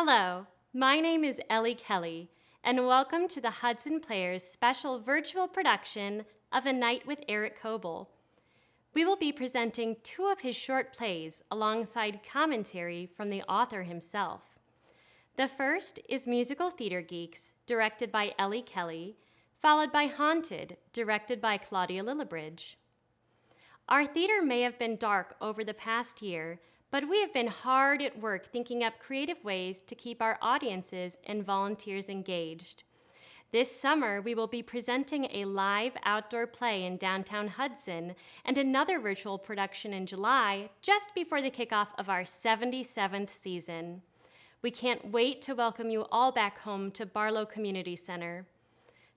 Hello, my name is Ellie Kelly, and welcome to the Hudson Players special virtual production of A Night with Eric Coble. We will be presenting two of his short plays alongside commentary from the author himself. The first is Musical Theatre Geeks, directed by Ellie Kelly, followed by Haunted, directed by Claudia Lillibridge. Our theater may have been dark over the past year, but we have been hard at work thinking up creative ways to keep our audiences and volunteers engaged. This summer, we will be presenting a live outdoor play in downtown Hudson and another virtual production in July, just before the kickoff of our 77th season. We can't wait to welcome you all back home to Barlow Community Center.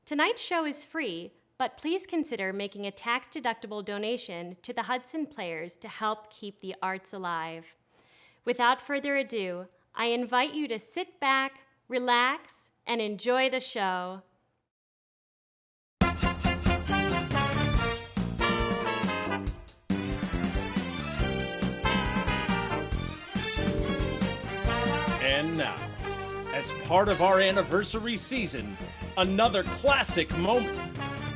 Tonight's show is free, but please consider making a tax-deductible donation to the Hudson Players to help keep the arts alive. Without further ado, I invite you to sit back, relax, and enjoy the show. And now, as part of our anniversary season, another classic moment.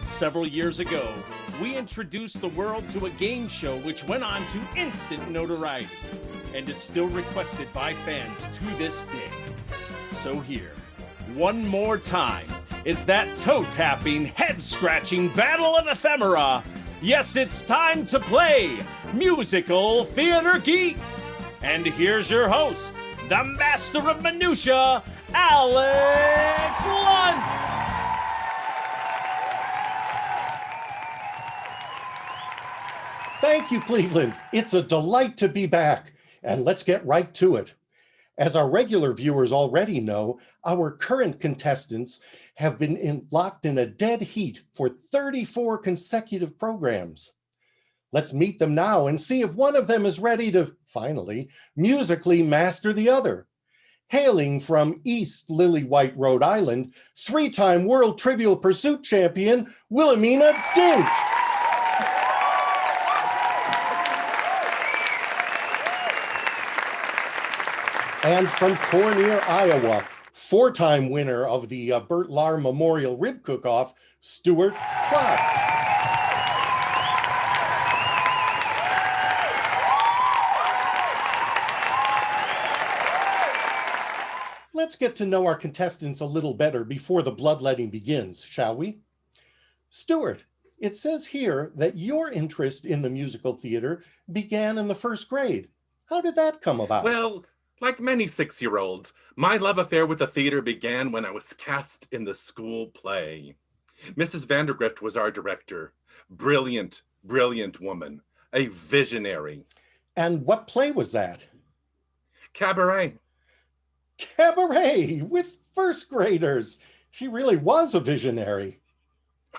Several years ago, we introduced the world to a game show which went on to instant notoriety and is still requested by fans to this day. So here, one more time, is that toe-tapping, head-scratching battle of ephemera. Yes, it's time to play Musical Theatre Geeks. And here's your host, the master of minutia, Alex Lunt. Thank you, Cleveland. It's a delight to be back, and let's get right to it. As our regular viewers already know, our current contestants have been locked in a dead heat for 34 consecutive programs. Let's meet them now and see if one of them is ready to, finally, musically master the other. Hailing from East Lillywhite, Rhode Island, three-time World Trivial Pursuit champion, Wilhelmina Dink. And from Cornier, Iowa, four-time winner of the Bert Lahr Memorial Rib Cook-Off, Stuart Klotz. Let's get to know our contestants a little better before the bloodletting begins, shall we? Stuart, it says here that your interest in the musical theater began in the first grade. How did that come about? Well, like many 6-year-olds, my love affair with the theater began when I was cast in the school play. Mrs. Vandergrift was our director. Brilliant, brilliant woman. A visionary. And what play was that? Cabaret. Cabaret with first graders. She really was a visionary.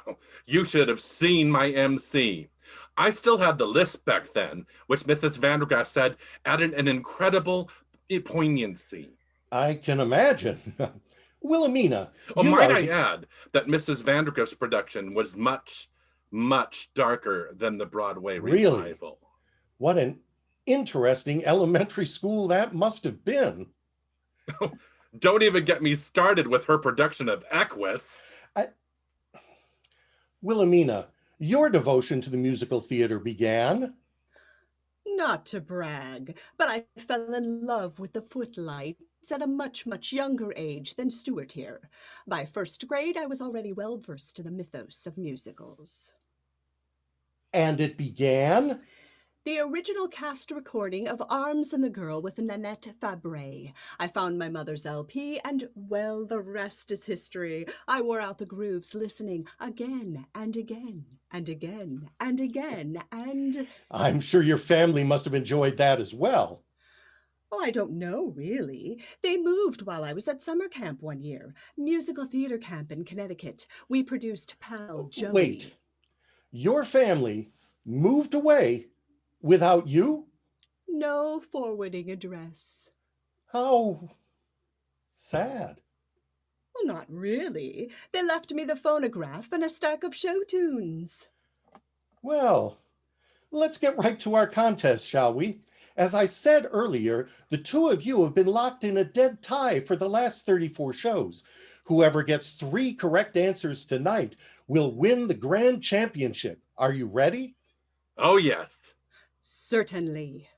Oh, you should have seen my MC. I still had the lisp back then, which Mrs. Vandergrift said added an incredible poignancy. I can imagine. Wilhelmina. Oh, might I add that Mrs. Vandergrift's production was much, much darker than the Broadway revival. Really? What an interesting elementary school that must have been. Don't even get me started with her production of Equus. Wilhelmina, your devotion to the musical theater began... Not to brag, but I fell in love with the footlights at a much, much younger age than Stuart here. By first grade, I was already well versed in the mythos of musicals. And it began? The original cast recording of Arms and the Girl with Nanette Fabre. I found my mother's LP, and, well, the rest is history. I wore out the grooves listening again and again and again and again and... I'm sure your family must have enjoyed that as well. Oh, I don't know, really. They moved while I was at summer camp one year. Musical theater camp in Connecticut. We produced Pal Joey. Wait, your family moved away without you? No forwarding address. How sad. Well, not really. They left me the phonograph and a stack of show tunes. Well, let's get right to our contest, shall we? As I said earlier, the two of you have been locked in a dead tie for the last 34 shows. Whoever gets 3 correct answers tonight will win the grand championship. Are you ready? Oh, yes. Certainly.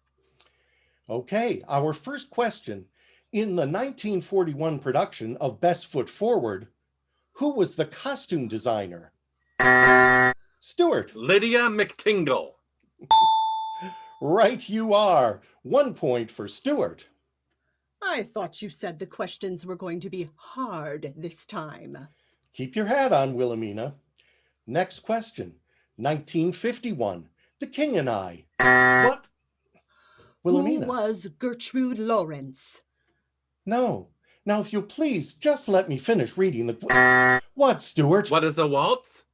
Okay, our first question. In the 1941 production of Best Foot Forward, who was the costume designer? Stuart. Lydia McTingle. Right you are. 1 point for Stuart. I thought you said the questions were going to be hard this time. Keep your hat on, Wilhelmina. Next question. 1951. The King and I. What? Wilhelmina. Who was Gertrude Lawrence? No. Now, if you'll please, just let me finish reading the... What, Stuart? What is a waltz?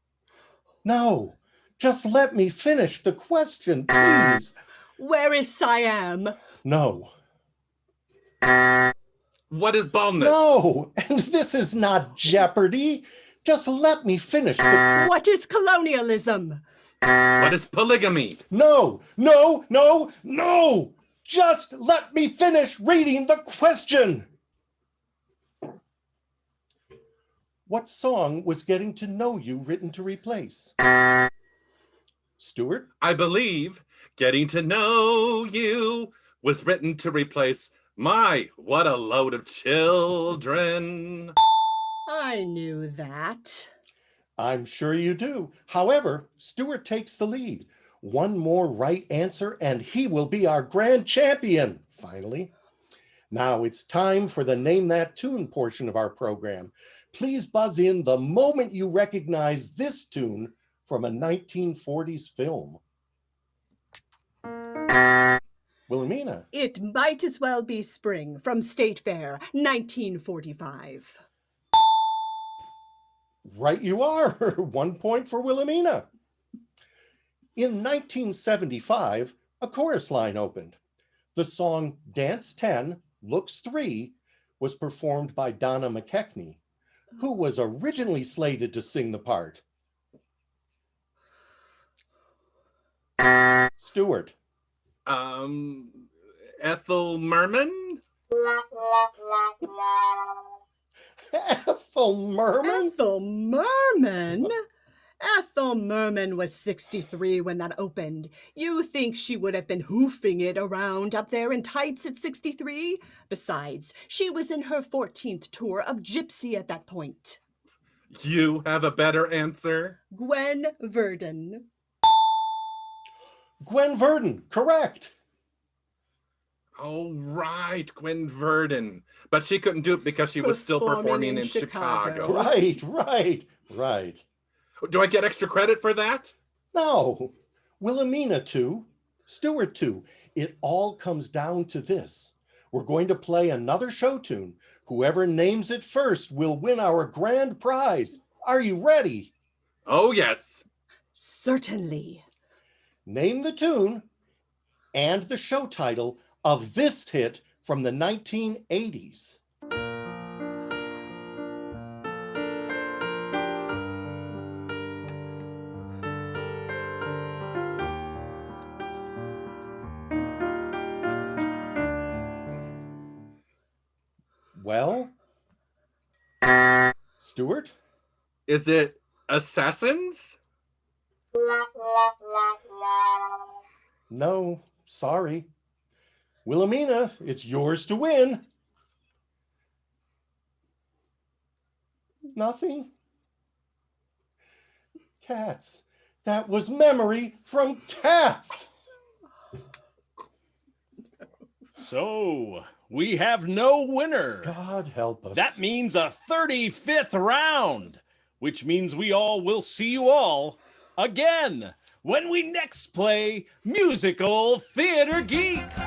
No. Just let me finish the question, please. Where is Siam? No. What is baldness? No. And this is not Jeopardy. Just let me finish the... What is colonialism? What is polygamy? No. No. No. No. Just let me finish reading the question. What song was Getting to Know You written to replace? Stuart? I believe Getting to Know You was written to replace My What a Load of Children. I knew that. I'm sure you do. However, Stuart takes the lead. 1 more right answer and he will be our grand champion, finally. Now it's time for the Name That Tune portion of our program. Please buzz in the moment you recognize this tune from a 1940s film. Wilhelmina. It might as well be spring from State Fair, 1945. Right you are. 1 point for Wilhelmina. In 1975, a chorus line opened. The song Dance 10, Looks 3 was performed by Donna McKechnie, who was originally slated to sing the part. Stuart. Ethel Merman? Ethel Merman? Ethel Merman? Ethel Merman was 63 when that opened. You think she would have been hoofing it around up there in tights at 63? Besides, she was in her 14th tour of Gypsy at that point. You have a better answer? Gwen Verdon. Gwen Verdon, correct. Oh, right, Gwen Verdon. But she couldn't do it because she was still performing in Chicago. Right. Do I get extra credit for that? No. Wilhelmina too. Stuart too. It all comes down to this. We're going to play another show tune. Whoever names it first will win our grand prize. Are you ready? Oh, yes. Certainly. Name the tune and the show title of this hit from the 1980s. Well, Stuart? Is it Assassins? No, sorry. Wilhelmina, it's yours to win. Nothing? Cats. That was Memory from Cats. So, we have no winner. God help us. That means a 35th round, which means we all will see you all again when we next play Musical Theatre Geeks.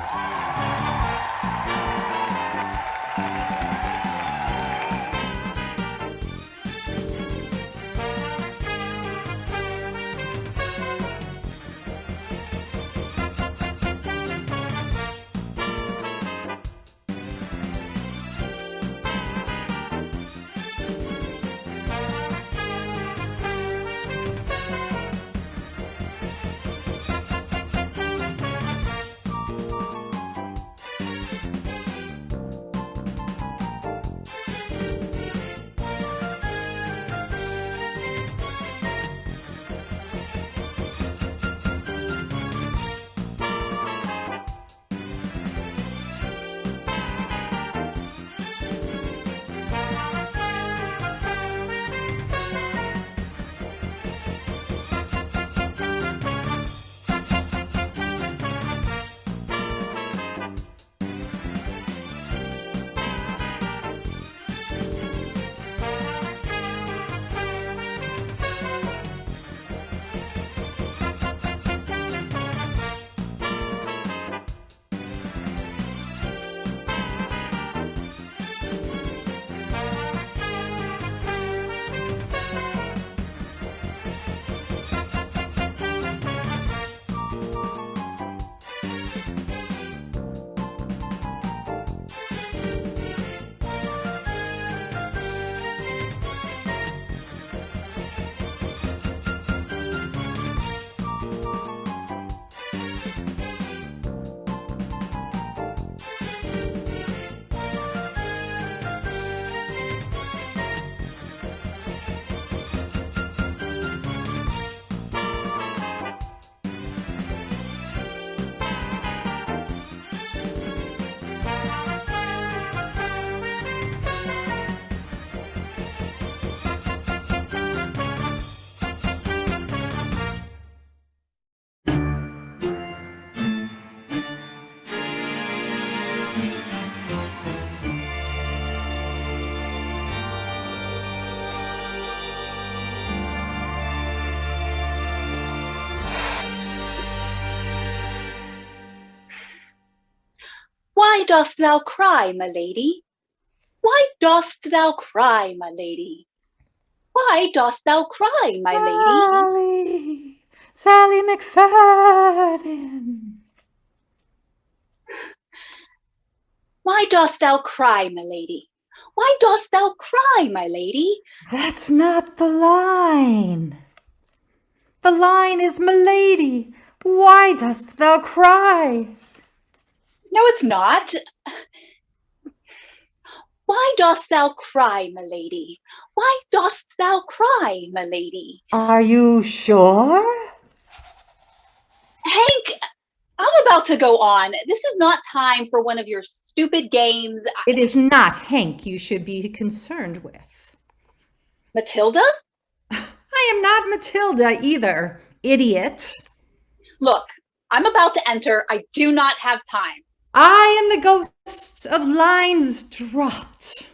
dost thou cry, my lady? Why dost thou cry, my lady? Why dost thou cry, my lady? Sally McFadden. Why dost thou cry, my lady? Why dost thou cry, my lady? That's not the line. The line is, my lady, why dost thou cry? No, it's not. Why dost thou cry, my lady? Why dost thou cry, my lady? Are you sure? Hank, I'm about to go on. This is not time for one of your stupid games. It is not Hank you should be concerned with. Matilda? I am not Matilda either, idiot. Look, I'm about to enter. I do not have time. I am the ghost of lines dropped.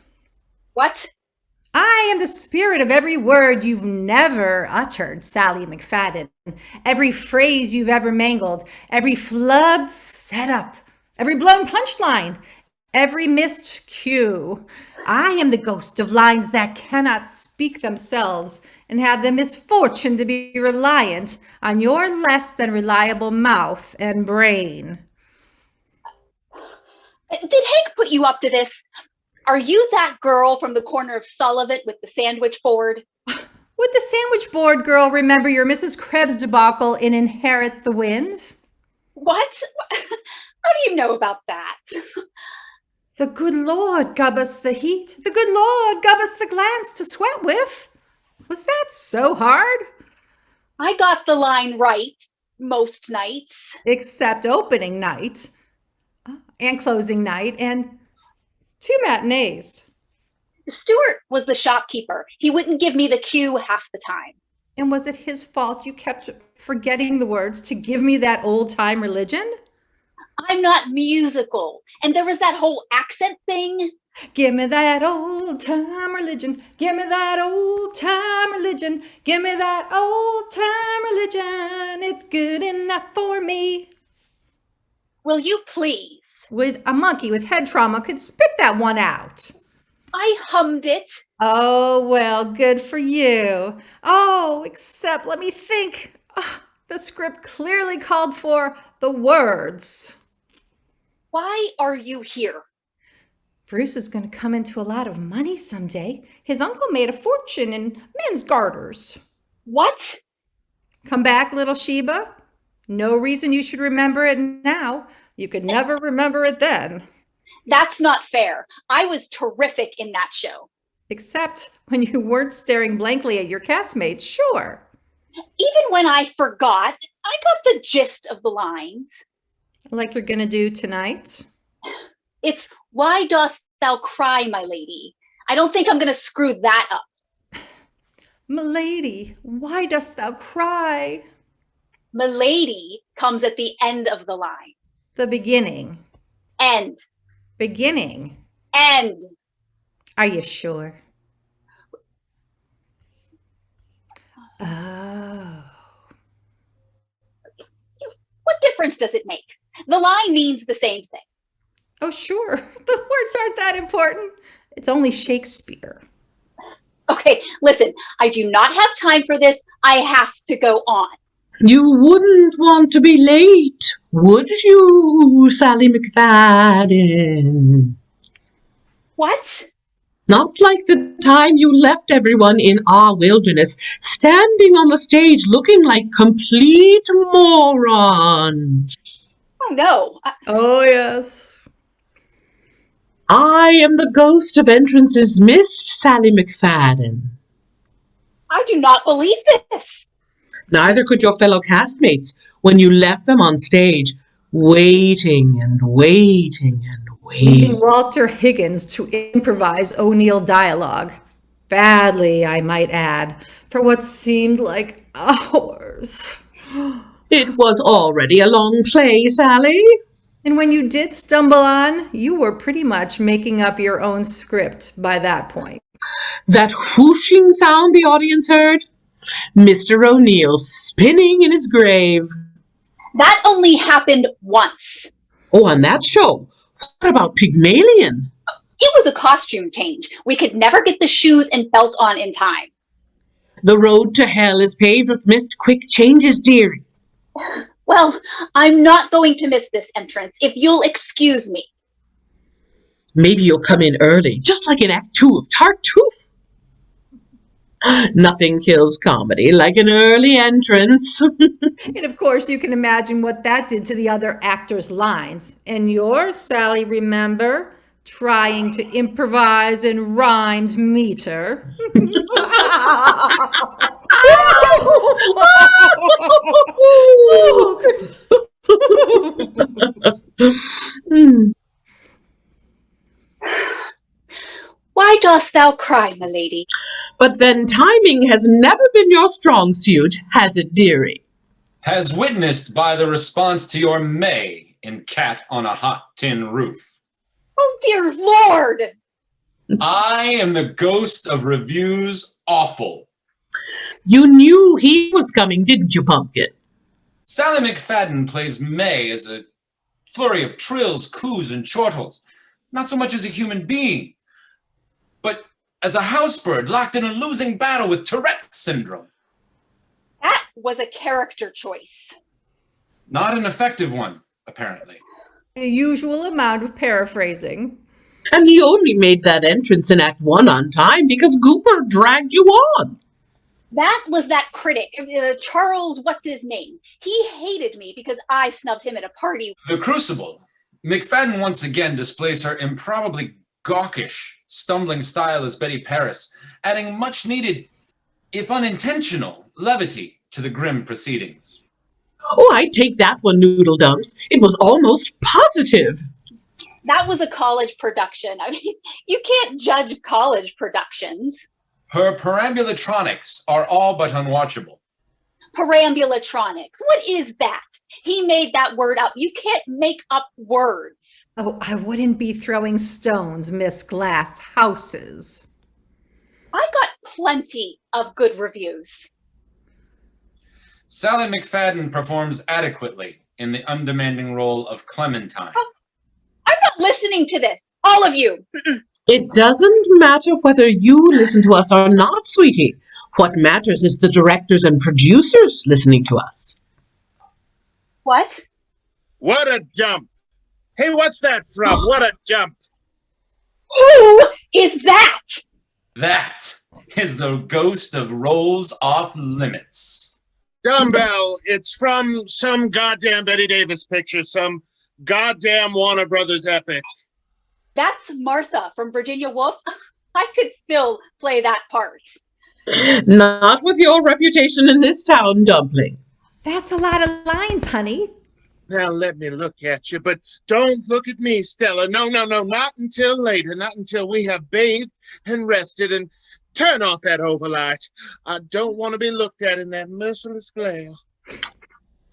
What? I am the spirit of every word you've never uttered, Sally McFadden. Every phrase you've ever mangled, every flubbed setup, every blown punchline, every missed cue. I am the ghost of lines that cannot speak themselves and have the misfortune to be reliant on your less than reliable mouth and brain. Did Hank put you up to this? Are you that girl from the corner of Sullivan with the sandwich board? Would the sandwich board girl remember your Mrs. Krebs debacle in Inherit the Wind? What? How do you know about that? The good Lord gub us the heat. The good Lord gub us the glance to sweat with. Was that so hard? I got the line right most nights. Except opening night and closing night and 2 matinees. Stuart was the shopkeeper. He wouldn't give me the cue half the time. And was it his fault you kept forgetting the words to give me that old-time religion? I'm not musical. And there was that whole accent thing. Give me that old-time religion. Give me that old-time religion. Give me that old-time religion. It's good enough for me. Will you please? With a monkey with head trauma could spit that one out. I hummed it. Oh, well, good for you. Oh, except let me think. The script clearly called for the words. Why are you here? Bruce is going to come into a lot of money someday. His uncle made a fortune in men's garters. What? Come back, little Sheba. No reason you should remember it now. You could never remember it then. That's not fair. I was terrific in that show. Except when you weren't staring blankly at your castmates, sure. Even when I forgot, I got the gist of the lines. Like you're going to do tonight? It's, why dost thou cry, my lady? I don't think I'm going to screw that up. Milady, why dost thou cry? Milady comes at the end of the line. The beginning. End. Beginning. End. Are you sure? Oh. What difference does it make? The line means the same thing. Oh, sure. The words aren't that important. It's only Shakespeare. Okay, listen, I do not have time for this. I have to go on. You wouldn't want to be late, would you, Sally McFadden? What? Not like the time you left everyone in our wilderness, standing on the stage looking like complete morons. Oh, no. Oh, yes. I am the ghost of entrances missed, Sally McFadden. I do not believe this. Neither could your fellow castmates when you left them on stage, waiting and waiting and waiting. Leaving Walter Higgins to improvise O'Neill dialogue. Badly, I might add, for what seemed like hours. It was already a long play, Sally. And when you did stumble on, you were pretty much making up your own script by that point. That whooshing sound the audience heard? Mr. O'Neill spinning in his grave. That only happened once. Oh, on that show? What about Pygmalion? It was a costume change. We could never get the shoes and belt on in time. The road to hell is paved with missed quick changes, dearie. Well, I'm not going to miss this entrance, if you'll excuse me. Maybe you'll come in early, just like in Act 2 of Tartuffe. Nothing kills comedy like an early entrance. And of course, you can imagine what that did to the other actors' lines. And yours, Sally, remember? Trying to improvise in rhymed meter. Oh, goodness. Why dost thou cry, my lady? But then timing has never been your strong suit, has it, dearie? As witnessed by the response to your May in Cat on a Hot Tin Roof. Oh, dear Lord! I am the ghost of reviews awful. You knew he was coming, didn't you, Pumpkin? Sally McFadden plays May as a flurry of trills, coos, and chortles. Not so much as a human being, but as a housebird locked in a losing battle with Tourette's syndrome. That was a character choice. Not an effective one, apparently. The usual amount of paraphrasing. And he only made that entrance in Act 1 on time because Gooper dragged you on. That was that critic, Charles what's-his-name. He hated me because I snubbed him at a party. The Crucible. McFadden once again displays her improbably gawkish, stumbling style as Betty Paris, adding much-needed, if unintentional, levity to the grim proceedings. Oh, I take that one, Noodle Dumps. It was almost positive. That was a college production. I mean, you can't judge college productions. Her perambulatronics are all but unwatchable. Perambulatronics. What is that? He made that word up. You can't make up words. Oh, I wouldn't be throwing stones, Miss Glass Houses. I got plenty of good reviews. Sally McFadden performs adequately in the undemanding role of Clementine. Oh, I'm not listening to this. All of you. It doesn't matter whether you listen to us or not, sweetie. What matters is the directors and producers listening to us. What? What a jump. Hey, what's that from? What a jump. Who is that? That is the ghost of Rolls Off Limits. Dumbbell, it's from some goddamn Betty Davis picture, some goddamn Warner Brothers epic. That's Martha from Virginia Woolf. I could still play that part. Not with your reputation in this town, Dumpling. That's a lot of lines, honey. Now let me look at you, but don't look at me, Stella. No, not until later, not until we have bathed and rested, and turn off that overlight. I don't want to be looked at in that merciless glare.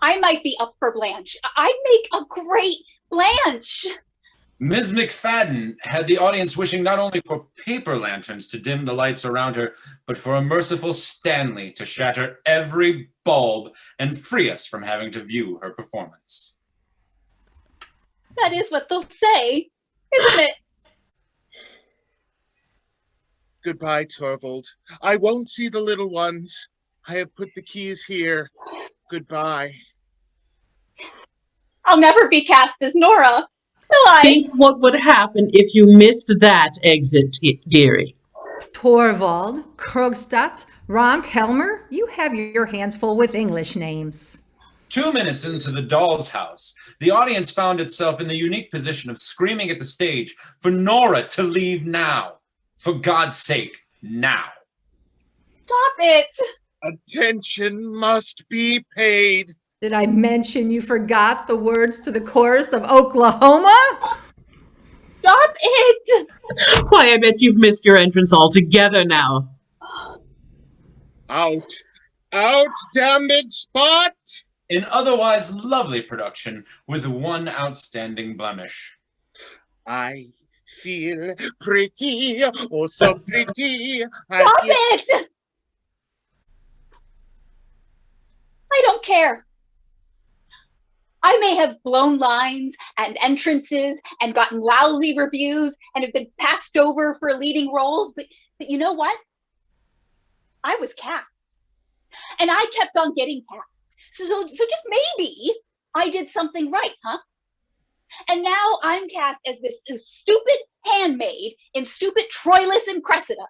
I might be up for Blanche. I'd make a great Blanche. Ms. McFadden had the audience wishing not only for paper lanterns to dim the lights around her, but for a merciful Stanley to shatter every bulb and free us from having to view her performance. That is what they'll say, isn't it? Goodbye, Torvald. I won't see the little ones. I have put the keys here. Goodbye. I'll never be cast as Nora. Will I? Think what would happen if you missed that exit, dearie. Torvald, Krogstad, Ronk, Helmer, you have your hands full with English names. 2 minutes into the doll's house, the audience found itself in the unique position of screaming at the stage for Nora to leave now. For God's sake, now. Stop it. Attention must be paid. Did I mention you forgot the words to the chorus of Oklahoma? Stop it. Why, I bet you've missed your entrance altogether now. Out, damn it, Spot! An otherwise lovely production with one outstanding blemish. I feel pretty, oh so pretty. Stop it! I don't care. I may have blown lines and entrances and gotten lousy reviews and have been passed over for leading roles, but you know what? I was cast. And I kept on getting cast. So just maybe I did something right, huh? And now I'm cast as this stupid handmaid in stupid Troilus and Cressida.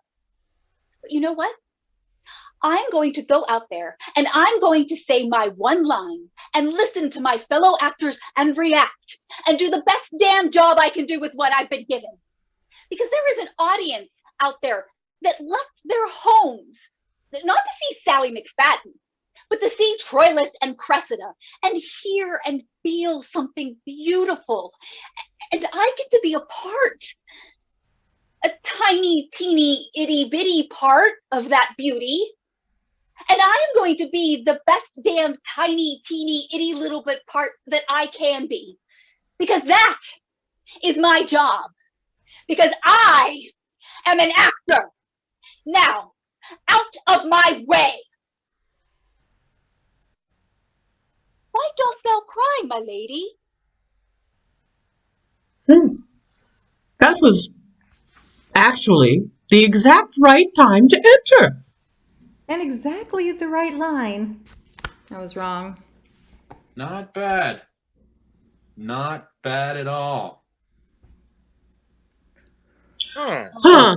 But you know what? I'm going to go out there and I'm going to say my one line and listen to my fellow actors and react and do the best damn job I can do with what I've been given. Because there is an audience out there that left their homes, not to see Sally McFadden, but to see Troilus and Cressida and hear and feel something beautiful. And I get to be a part, a tiny, teeny, itty bitty part of that beauty. And I am going to be the best damn tiny, teeny, itty little bit part that I can be. Because that is my job. Because I am an actor. Now, out of my way. Why dost thou cry, my lady? That was actually the exact right time to enter. And exactly the right line. I was wrong. Not bad. Not bad at all. Huh.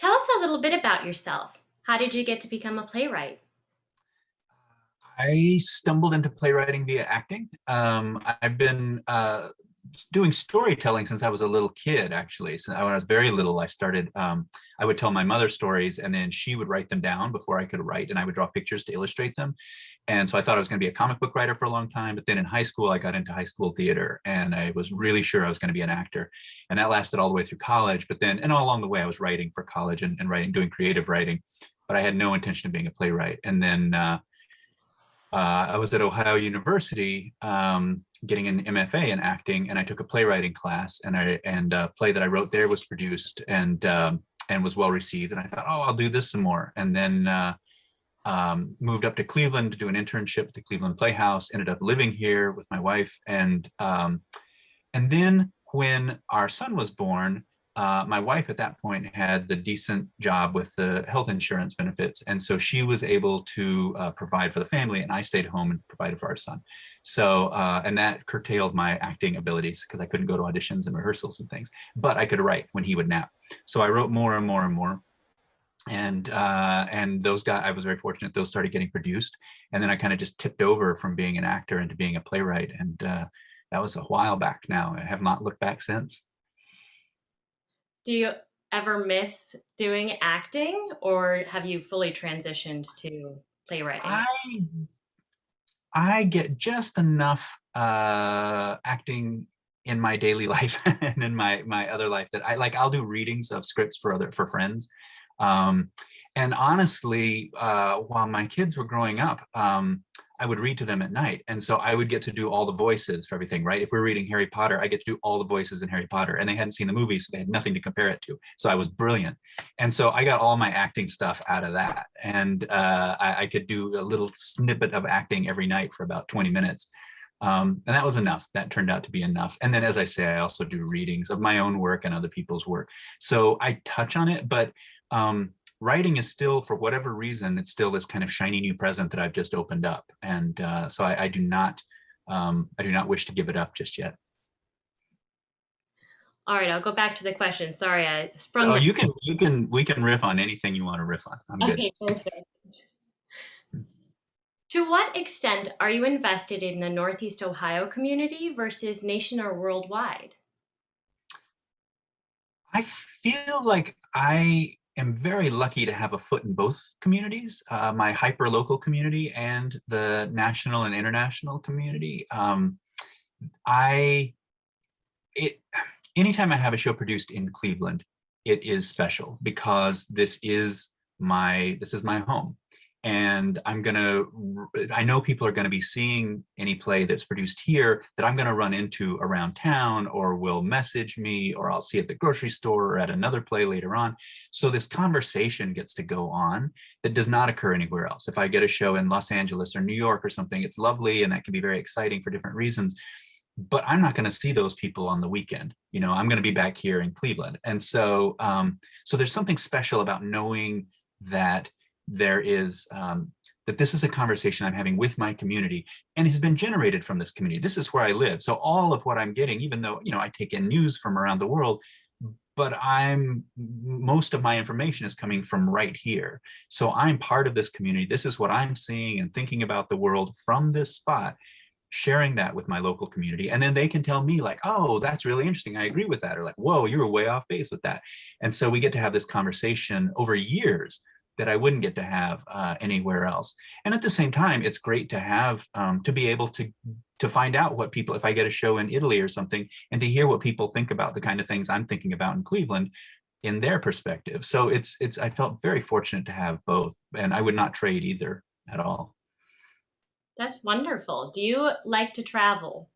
Tell us a little bit about yourself. How did you get to become a playwright? I stumbled into playwriting via acting. I've been doing storytelling since I was a little kid, actually. So when I was very little, I started, I would tell my mother stories and then she would write them down before I could write, and I would draw pictures to illustrate them. And so I thought I was going to be a comic book writer for a long time. But then in high school, I got into high school theater and I was really sure I was going to be an actor. And that lasted all the way through college. But then, and all along the way, I was writing for college and writing, doing creative writing. But I had no intention of being a playwright. And then I was at Ohio University getting an MFA in acting, and I took a playwriting class, and a play that I wrote there was produced and was well received. And I thought, oh, I'll do this some more. And then moved up to Cleveland to do an internship at the Cleveland Playhouse. Ended up living here with my wife, and then when our son was born, my wife at that point had the decent job with the health insurance benefits. And so she was able to provide for the family, and I stayed home and provided for our son. So, and that curtailed my acting abilities because I couldn't go to auditions and rehearsals and things, but I could write when he would nap. So I wrote more and more and more. And those guys, I was very fortunate, those started getting produced. And then I kind of just tipped over from being an actor into being a playwright. And that was a while back now. I have not looked back since. Do you ever miss doing acting, or have you fully transitioned to playwriting? I get just enough acting in my daily life and in my other life that I'll do readings of scripts for friends. And honestly, while my kids were growing up, I would read to them at night. And so I would get to do all the voices for everything, right? If we're reading Harry Potter, I get to do all the voices in Harry Potter, and they hadn't seen the movie, so they had nothing to compare it to. So I was brilliant. And so I got all my acting stuff out of that. And I could do a little snippet of acting every night for about 20 minutes. And that was enough. That turned out to be enough. And then, as I say, I also do readings of my own work and other people's work. So I touch on it, but writing is still, for whatever reason, it's still this kind of shiny new present that I've just opened up. And so I do not wish to give it up just yet. All right, I'll go back to the question. Sorry, I sprung. Oh, we can riff on anything you want to riff on. I'm good. Okay, perfect. To what extent are you invested in the Northeast Ohio community versus nation or worldwide? I feel like I am very lucky to have a foot in both communities, my hyper-local community and the national and international community. Anytime I have a show produced in Cleveland, it is special because this is my home. And I know people are going to be seeing any play that's produced here that I'm going to run into around town, or will message me, or I'll see at the grocery store or at another play later on. So this conversation gets to go on that does not occur anywhere else. If I get a show in Los Angeles or New York or something, it's lovely, and that can be very exciting for different reasons. But I'm not going to see those people on the weekend. You know, I'm going to be back here in Cleveland. And so, so there's something special about knowing that there is that this is a conversation I'm having with my community and has been generated from this community. This is where I live. So all of what I'm getting, even though, you know, I take in news from around the world, but most of my information is coming from right here. So I'm part of this community. This is what I'm seeing and thinking about the world from this spot, sharing that with my local community. And then they can tell me like, oh, that's really interesting. I agree with that. Or like, whoa, you were way off base with that. And so we get to have this conversation over years that I wouldn't get to have anywhere else. And at the same time, it's great to have, to be able to find out what people, if I get a show in Italy or something, and to hear what people think about the kind of things I'm thinking about in Cleveland in their perspective. So I felt very fortunate to have both, and I would not trade either at all. That's wonderful. Do you like to travel?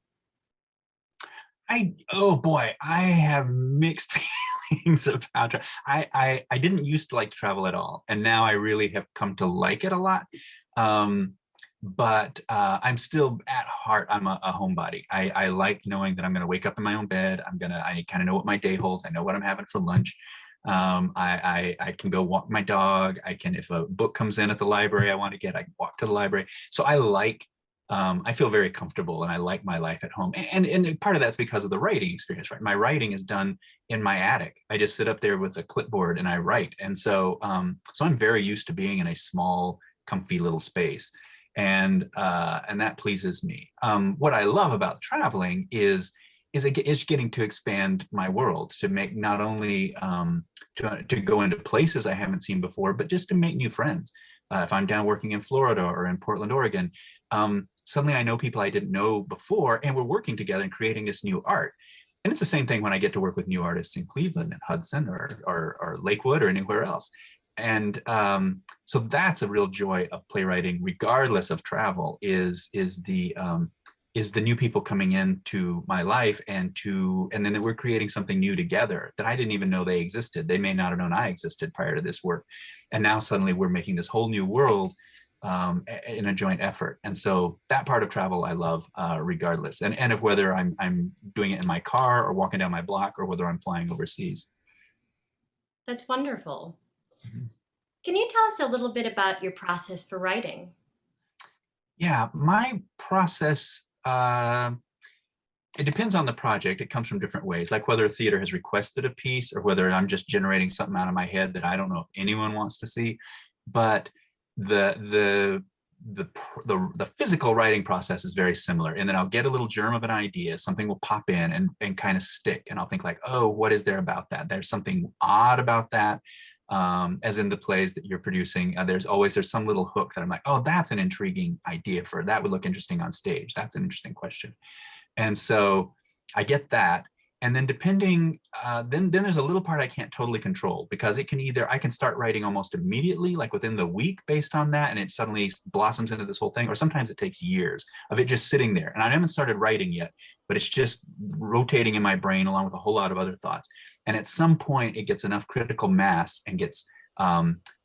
Oh boy, I have mixed feelings about travel. I didn't used to like to travel at all, and now I really have come to like it a lot. But I'm still at heart, I'm a homebody. I like knowing that I'm going to wake up in my own bed. I kind of know what my day holds. I know what I'm having for lunch. I can go walk my dog. If a book comes in at the library I can walk to the library. So I feel very comfortable, and I like my life at home. And part of that's because of the writing experience, right? My writing is done in my attic. I just sit up there with a clipboard and I write. And so, so I'm very used to being in a small, comfy little space. And that pleases me. What I love about traveling is getting to expand my world, to make not only to go into places I haven't seen before, but just to make new friends. If I'm down working in Florida or in Portland, Oregon, suddenly I know people I didn't know before, and we're working together and creating this new art. And it's the same thing when I get to work with new artists in Cleveland and Hudson or Lakewood or anywhere else. And so that's a real joy of playwriting, regardless of travel, is the new people coming into my life, and then that we're creating something new together that I didn't even know they existed. They may not have known I existed prior to this work. And now suddenly we're making this whole new world in a joint effort. And so that part of travel I love, regardless. And of whether I'm doing it in my car or walking down my block, or whether I'm flying overseas. That's wonderful. Mm-hmm. Can you tell us a little bit about your process for writing? Yeah, my process, it depends on the project. It comes from different ways, like whether a theater has requested a piece or whether I'm just generating something out of my head that I don't know if anyone wants to see. But the physical writing process is very similar. And then I'll get a little germ of an idea, something will pop in and kind of stick. And I'll think like, oh, what is there about that? There's something odd about that. As in the plays that you're producing, there's some little hook that I'm like, oh, that's an intriguing idea that would look interesting on stage. That's an interesting question. And so I get that. And then depending, then there's a little part I can't totally control, because it can either, I can start writing almost immediately, like within the week based on that, and it suddenly blossoms into this whole thing, or sometimes it takes years of it just sitting there. And I haven't started writing yet, but it's just rotating in my brain along with a whole lot of other thoughts. And at some point it gets enough critical mass and gets,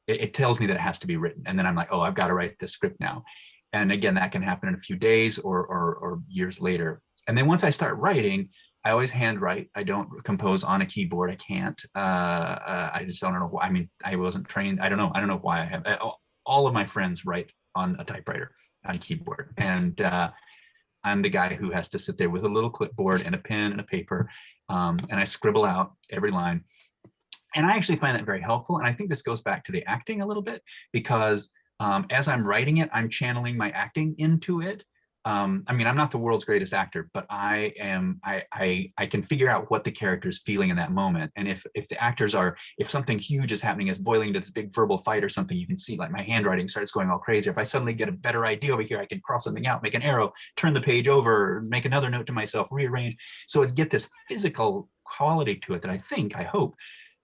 it tells me that it has to be written. And then I'm like, oh, I've got to write this script now. And again, that can happen in a few days or years later. And then once I start writing, I always handwrite. I don't compose on a keyboard. I can't. I just don't know why. I mean, I wasn't trained. I don't know why I have. All of my friends write on a typewriter, on a keyboard. And I'm the guy who has to sit there with a little clipboard and a pen and a paper. And I scribble out every line. And I actually find that very helpful. And I think this goes back to the acting a little bit, because as I'm writing it, I'm channeling my acting into it. I mean, I'm not the world's greatest actor, but I can figure out what the character is feeling in that moment. And if the actors are, if something huge is happening, is boiling into this big verbal fight or something, you can see like my handwriting starts going all crazy. If I suddenly get a better idea over here, I can cross something out, make an arrow, turn the page over, make another note to myself, rearrange. So it's get this physical quality to it that I hope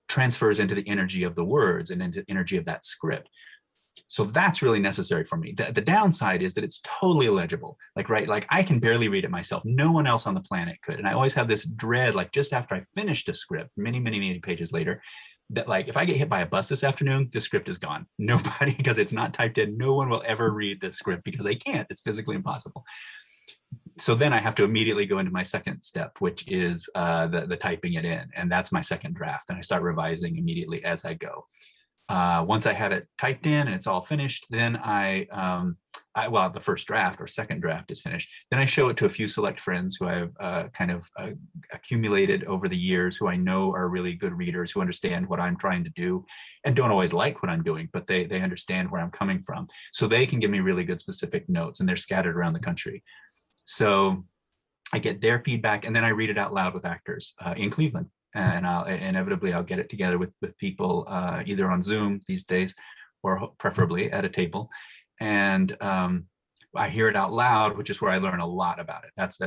transfers into the energy of the words and into the energy of that script. So that's really necessary for me. The downside is that it's totally illegible. Like I can barely read it myself. No one else on the planet could. And I always have this dread, like just after I finished a script, many pages later, that like, if I get hit by a bus this afternoon, the script is gone. Nobody, because it's not typed in, no one will ever read this script because they can't. It's physically impossible. So then I have to immediately go into my second step, which is the typing it in. And that's my second draft. And I start revising immediately as I go. Once I have it typed in and it's all finished, then well, the first draft or second draft is finished. Then I show it to a few select friends who I've kind of accumulated over the years, who I know are really good readers, who understand what I'm trying to do and don't always like what I'm doing, but they understand where I'm coming from. So they can give me really good specific notes, and they're scattered around the country. So I get their feedback, and then I read it out loud with actors in Cleveland. And inevitably I'll get it together with people either on Zoom these days, or preferably at a table. And I hear it out loud, which is where I learn a lot about it. That's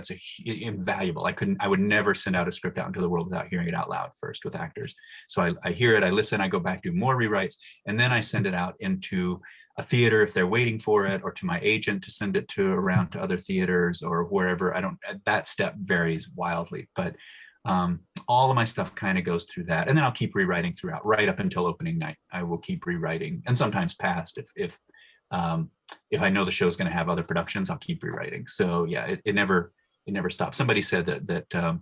invaluable. I would never send out a script out into the world without hearing it out loud first with actors. So I hear it, I listen, I go back, do more rewrites, and then I send it out into a theater if they're waiting for it, or to my agent to send it to around to other theaters or wherever. That step varies wildly, but all of my stuff kind of goes through that, and then I'll keep rewriting throughout, right up until opening night. I will keep rewriting, and sometimes past if I know the show's going to have other productions, I'll keep rewriting. So yeah, it never stops. Somebody said that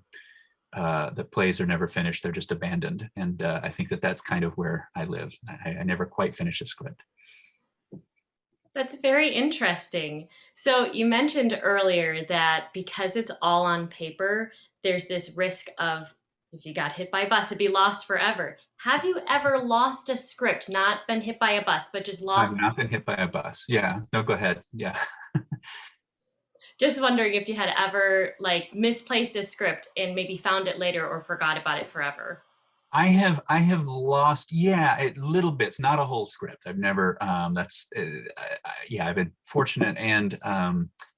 plays are never finished; they're just abandoned, and I think that's kind of where I live. I never quite finish a script. That's very interesting. So you mentioned earlier that because it's all on paper, there's this risk of, if you got hit by a bus, it'd be lost forever. Have you ever lost a script, not been hit by a bus, but just lost? I've not been hit by a bus. Yeah, no, go ahead. Yeah. Just wondering if you had ever like misplaced a script and maybe found it later or forgot about it forever. I have lost, little bits, not a whole script. I've never, I've been fortunate, and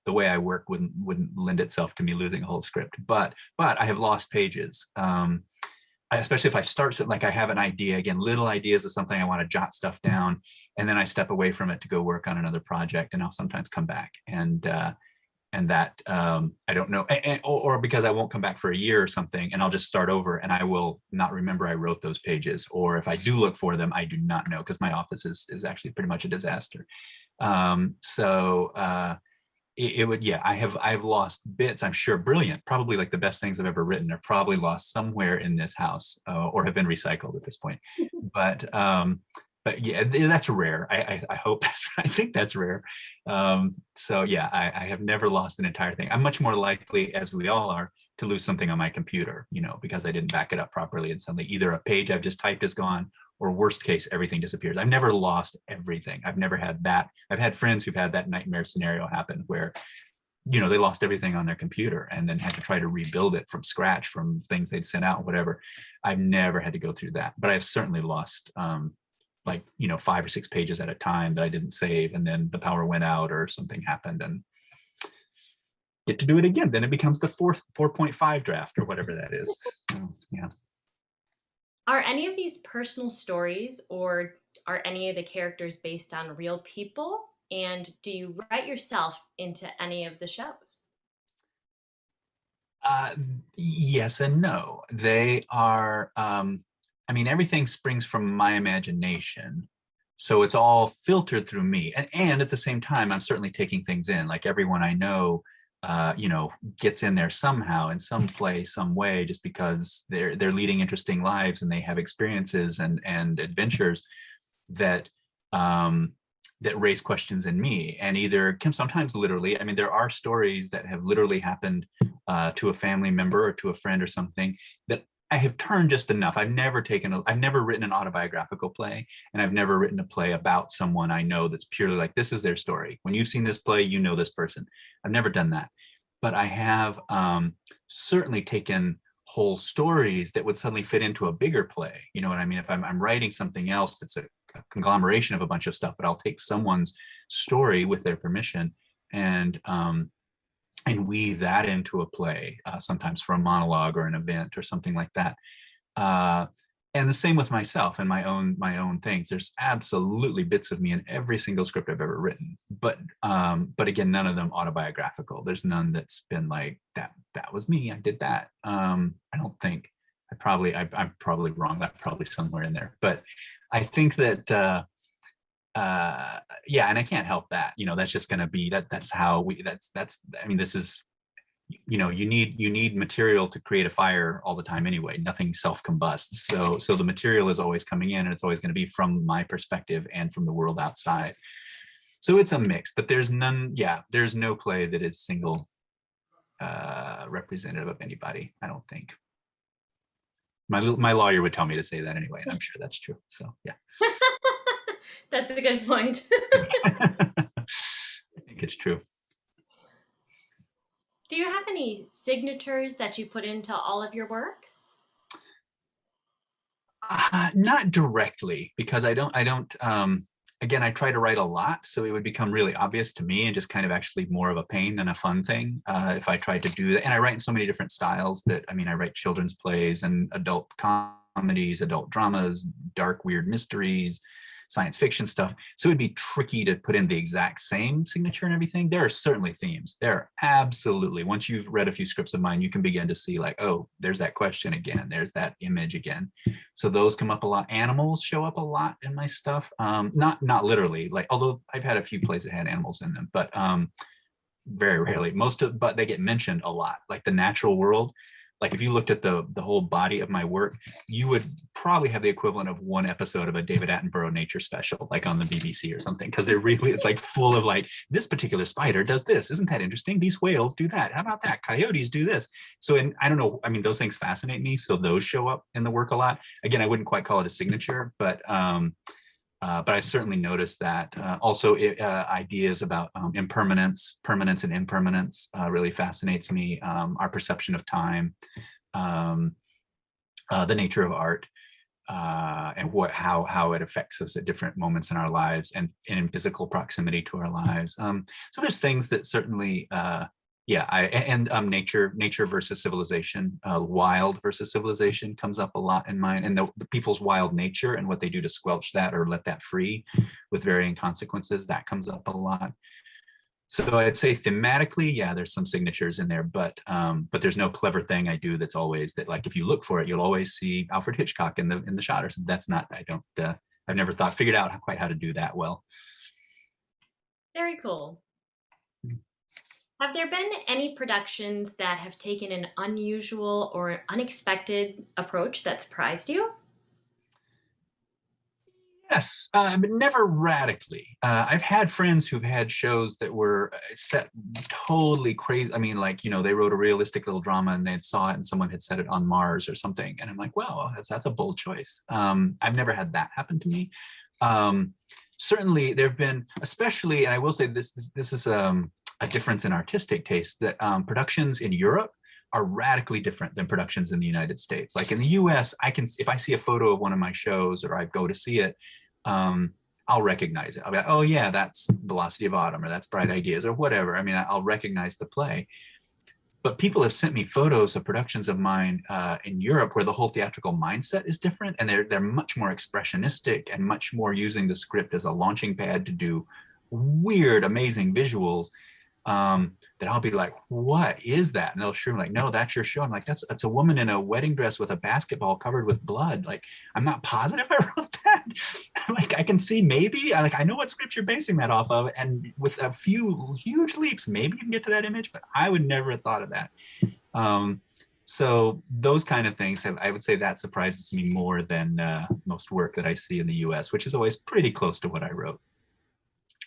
the way I work wouldn't lend itself to me losing a whole script, but I have lost pages. Especially if I start something, like I have an idea, again, little ideas of something, I want to jot stuff down, and then I step away from it to go work on another project, and I'll sometimes come back and that I don't know, or because I won't come back for a year or something, and I'll just start over, and I will not remember I wrote those pages, or if I do look for them, I do not know, because my office is actually pretty much a disaster. I've lost bits, I'm sure, brilliant, probably like the best things I've ever written are probably lost somewhere in this house, or have been recycled at this point. But yeah, that's rare. I hope, I think that's rare. So yeah, I have never lost an entire thing. I'm much more likely, as we all are, to lose something on my computer, because I didn't back it up properly, and suddenly either a page I've just typed is gone, or worst case, everything disappears. I've never lost everything. I've never had that. I've had friends who've had that nightmare scenario happen where, they lost everything on their computer and then had to try to rebuild it from scratch from things they'd sent out, whatever. I've never had to go through that, but I've certainly lost 5 or 6 pages at a time that I didn't save, and then the power went out or something happened, and get to do it again. Then it becomes the 4.5 draft or whatever that is. So, yeah. Are any of these personal stories, or are any of the characters based on real people? And do you write yourself into any of the shows? Yes and no. They are, I mean, everything springs from my imagination. So it's all filtered through me. And at the same time, I'm certainly taking things in. Like everyone I know, you know, gets in there somehow in some play, some way, just because they're leading interesting lives and they have experiences and adventures that that raise questions in me, and either sometimes literally. I mean, there are stories that have literally happened to a family member or to a friend or something that I have turned just enough. I've never written an autobiographical play, and I've never written a play about someone I know that's purely like, this is their story. When you've seen this play, you know this person. I've never done that. But I have certainly taken whole stories that would suddenly fit into a bigger play. You know what I mean? If I'm writing something else that's a conglomeration of a bunch of stuff, but I'll take someone's story with their permission and weave that into a play, sometimes for a monologue or an event or something like that. And the same with myself and my own things. There's absolutely bits of me in every single script I've ever written, but again, none of them autobiographical. There's none that's been like that was me, I did that. I don't think. I'm probably wrong. That's probably somewhere in there, but I think that yeah, and I can't help that. You know, that's just going to be that's how we. That's. I mean, this is. You know, you need material to create a fire all the time anyway. Nothing self-combusts. So the material is always coming in, and it's always going to be from my perspective and from the world outside. So it's a mix, but there's no play that is single representative of anybody, I don't think. My lawyer would tell me to say that anyway, and I'm sure that's true. So yeah. That's a good point. I think it's true. Do you have any signatures that you put into all of your works? Not directly, because I don't. Again, I try to write a lot, so it would become really obvious to me and just kind of actually more of a pain than a fun thing if I tried to do that. And I write in so many different styles that, I mean, I write children's plays and adult comedies, adult dramas, dark, weird mysteries, science fiction stuff. So it'd be tricky to put in the exact same signature and everything. There are certainly themes. There are absolutely. Once you've read a few scripts of mine, you can begin to see like, oh, there's that question again. There's that image again. So those come up a lot. Animals show up a lot in my stuff. Not literally, like, although I've had a few plays that had animals in them, but very rarely. But they get mentioned a lot. Like the natural world. Like if you looked at the whole body of my work, you would probably have the equivalent of one episode of a David Attenborough nature special, like on the BBC or something, because it's like full of like, this particular spider does this. Isn't that interesting? These whales do that. How about that? Coyotes do this. So, and I don't know, I mean, those things fascinate me. So those show up in the work a lot. Again, I wouldn't quite call it a signature, but I certainly noticed that. Also, ideas about impermanence, permanence and impermanence really fascinates me. Our perception of time, the nature of art, and how it affects us at different moments in our lives and in physical proximity to our lives. So there's things that certainly, nature versus civilization, wild versus civilization comes up a lot in mine, and the people's wild nature and what they do to squelch that or let that free with varying consequences, that comes up a lot. So I'd say thematically, yeah, there's some signatures in there, but there's no clever thing I do that's always that, like, if you look for it, you'll always see Alfred Hitchcock in the shot or something. That's not, I've never figured out quite how to do that well. Very cool. Have there been any productions that have taken an unusual or unexpected approach that surprised you? Yes, but never radically. I've had friends who've had shows that were set totally crazy. I mean, like, they wrote a realistic little drama and they saw it and someone had set it on Mars or something. And I'm like, well, that's a bold choice. I've never had that happen to me. Certainly there have been, especially, and I will say this is a difference in artistic taste, that productions in Europe are radically different than productions in the United States. Like in the US, if I see a photo of one of my shows or I go to see it, I'll I'll recognize it. I'll be like, oh yeah, that's Velocity of Autumn, or that's Bright Ideas, or whatever. I mean, I'll recognize the play. But people have sent me photos of productions of mine in Europe where the whole theatrical mindset is different, and they're much more expressionistic and much more using the script as a launching pad to do weird, amazing visuals. That I'll be like, what is that? And they'll show me like, no, that's your show. I'm like, that's a woman in a wedding dress with a basketball covered with blood. Like, I'm not positive I wrote that. Like, I can see maybe, I know what script you're basing that off of. And with a few huge leaps, maybe you can get to that image, but I would never have thought of that. So those kind of things, I would say that surprises me more than most work that I see in the US, which is always pretty close to what I wrote.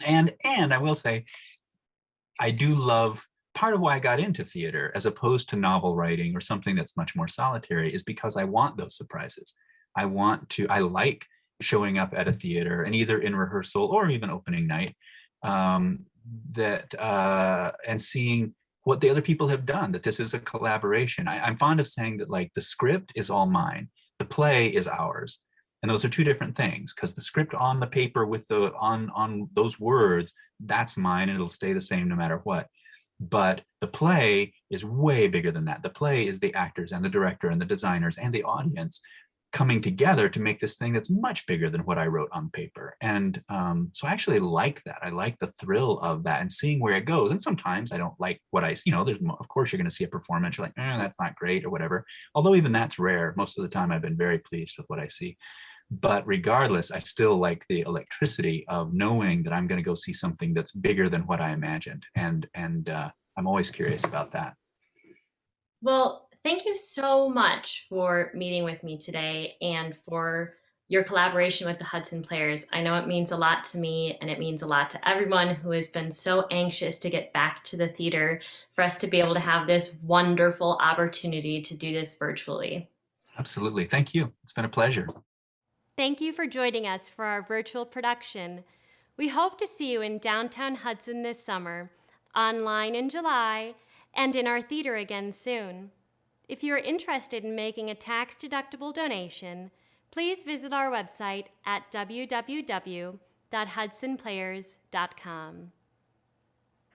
And I will say, I do love, part of why I got into theater as opposed to novel writing or something that's much more solitary is because I want those surprises. I like showing up at a theater and either in rehearsal or even opening night and seeing what the other people have done, that this is a collaboration. I'm fond of saying that like the script is all mine, the play is ours. And those are two different things, because the script on the paper with the on those words, that's mine and it'll stay the same no matter what. But the play is way bigger than that. The play is the actors and the director and the designers and the audience coming together to make this thing that's much bigger than what I wrote on paper. And so I actually like that. I like the thrill of that and seeing where it goes. And sometimes I don't like what there's, of course you're going to see a performance, you're like, that's not great or whatever. Although even that's rare. Most of the time I've been very pleased with what I see. But regardless, I still like the electricity of knowing that I'm going to go see something that's bigger than what I imagined. And I'm always curious about that. Well, thank you so much for meeting with me today and for your collaboration with the Hudson Players. I know it means a lot to me, and it means a lot to everyone who has been so anxious to get back to the theater, for us to be able to have this wonderful opportunity to do this virtually. Absolutely. Thank you. It's been a pleasure. Thank you for joining us for our virtual production. We hope to see you in downtown Hudson this summer, online in July, and in our theater again soon. If you are interested in making a tax-deductible donation, please visit our website at www.hudsonplayers.com.